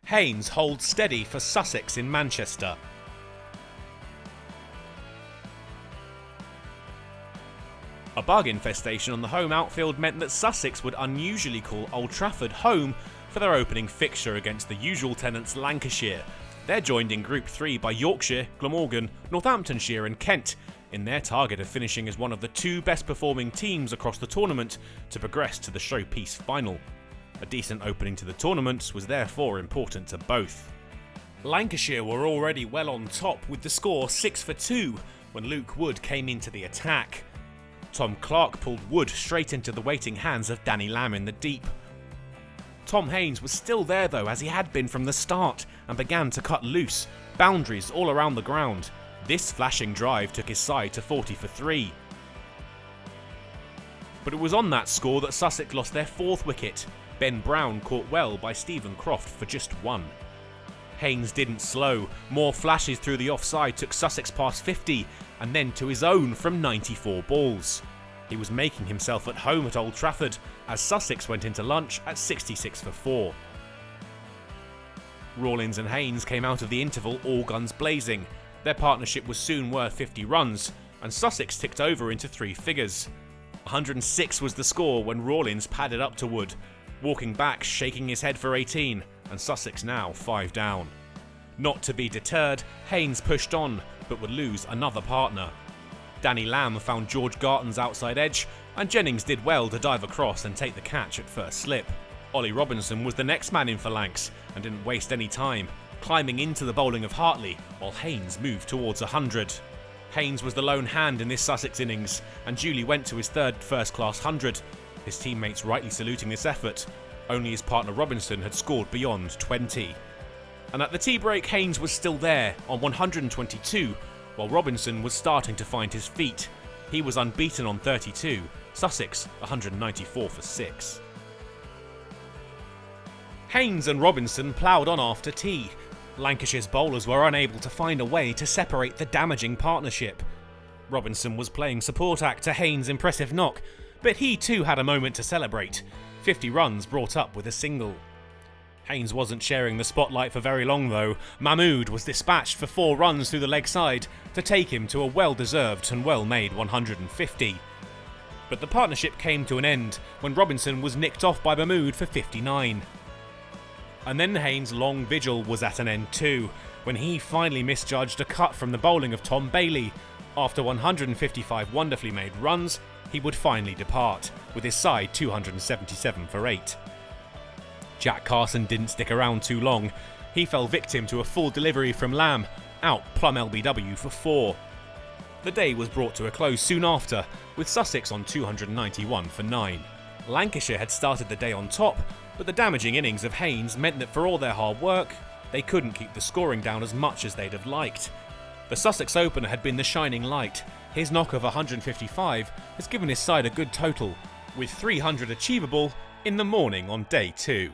Haynes holds steady for Sussex in Manchester. A bug infestation on the home outfield meant that Sussex would unusually call Old Trafford home for their opening fixture against the usual tenants Lancashire. They're joined in Group 3 by Yorkshire, Glamorgan, Northamptonshire and Kent, in their target of finishing as one of the two best performing teams across the tournament to progress to the showpiece final. A decent opening to the tournament was therefore important to both. Lancashire were already well on top with the score 6-2 when Luke Wood came into the attack. Tom Clark pulled Wood straight into the waiting hands of Danny Lamb in the deep. Tom Haynes was still there though, as he had been from the start, and began to cut loose, boundaries all around the ground. This flashing drive took his side to 40-3. But it was on that score that Sussex lost their fourth wicket. Ben Brown caught well by Stephen Croft for just one. Haynes didn't slow. More flashes through the offside took Sussex past 50 and then to his own from 94 balls. He was making himself at home at Old Trafford as Sussex went into lunch at 66-4. Rawlins and Haynes came out of the interval all guns blazing. Their partnership was soon worth 50 runs and Sussex ticked over into three figures. 106 was the score when Rawlins padded up to Wood, walking back shaking his head for 18, and Sussex now 5 down. Not to be deterred, Haynes pushed on, but would lose another partner. Danny Lamb found George Garton's outside edge, and Jennings did well to dive across and take the catch at first slip. Ollie Robinson was the next man in for Lancs, and didn't waste any time, climbing into the bowling of Hartley, while Haynes moved towards 100. Haynes was the lone hand in this Sussex innings, and duly went to his third first-class 100, his teammates rightly saluting this effort. Only his partner Robinson had scored beyond 20. And at the tea break, Haynes was still there on 122, while Robinson was starting to find his feet. He was unbeaten on 32, Sussex 194 for 6. Haynes and Robinson ploughed on after tea. Lancashire's bowlers were unable to find a way to separate the damaging partnership. Robinson was playing support act to Haynes' impressive knock, but he too had a moment to celebrate. 50 runs brought up with a single. Haynes wasn't sharing the spotlight for very long though. Mahmood was dispatched for 4 runs through the leg side to take him to a well-deserved and well-made 150. But the partnership came to an end when Robinson was nicked off by Mahmood for 59. And then Haynes' long vigil was at an end too, when he finally misjudged a cut from the bowling of Tom Bailey. After 155 wonderfully made runs, he would finally depart, with his side 277 for 8. Jack Carson didn't stick around too long. He fell victim to a full delivery from Lamb, out plumb LBW for 4. The day was brought to a close soon after, with Sussex on 291 for 9. Lancashire had started the day on top, but the damaging innings of Haynes meant that for all their hard work, they couldn't keep the scoring down as much as they'd have liked. The Sussex opener had been the shining light. His knock of 155 has given his side a good total, with 300 achievable in the morning on day 2.